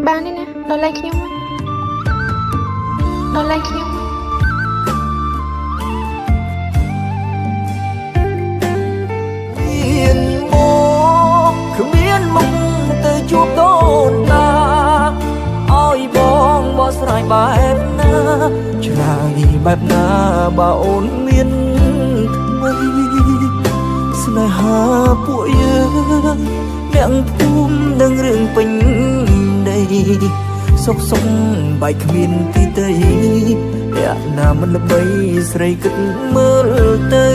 Baនេះណាដល់ឡើងខ្ញុំដល់ឡើងខ្ញុំមានមកគ្មានមុខទៅជួបដូនតាឲ្យបងបោះស្រាយបែបណាឆ្លើយបែបណាបើអូនមានថ្មីស្នេហាពួកយើងអ្នកភូមិនឹងរឿងពេញដីសុខបែកគ្មានទីតីអ្នកណាមិនល្បីស្រីគិតមើលទៅ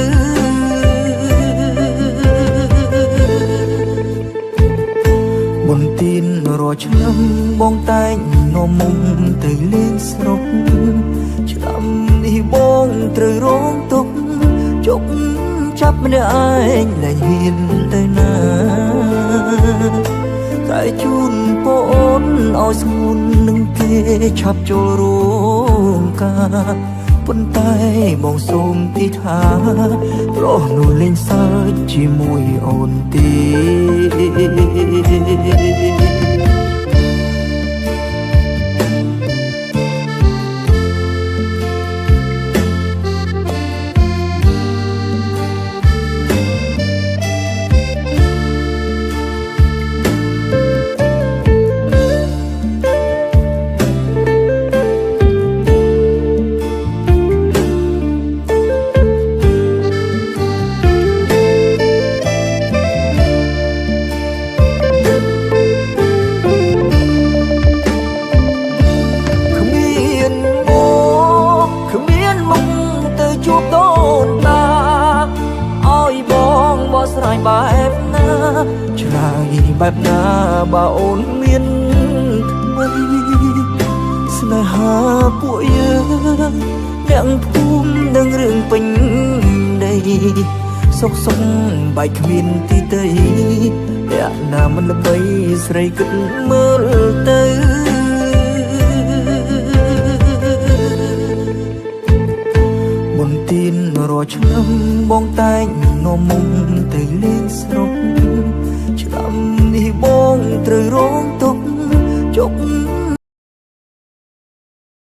បុណ្យទានរាល់ឆ្នាំបងតែងនាំមុំទៅលេងស្រុកឆ្នាំនេះបងត្រូវរងទុក្ខជុកចាប់ម្នាក់ឯងលែងហ៊ានទៅណាតែជូនបងអូនឲ្យស្ងួននឹងគេឆាប់ចូលរួមការប៉ុន្តែបងសូមទីថាព្រោះនោះលេងសើចជាមួយអូនទេជួបដូនតាឲ្យបងបោះស្រាយបែបណាឆ្លើយបែបណាបើអូនមានថ្មីស្នេហាពួកយើងអ្នកភូមិនឹងរឿងពេញដីសុខបែកគ្មានទីតីអ្នកណាមិនល្បីស្រីគិតមើលទៅទានរាល់ឆ្នាំបងតែងនាំមុំទៅលេងស្រុកឆ្នាំនេះបងត្រូវរងទុក្ខជុក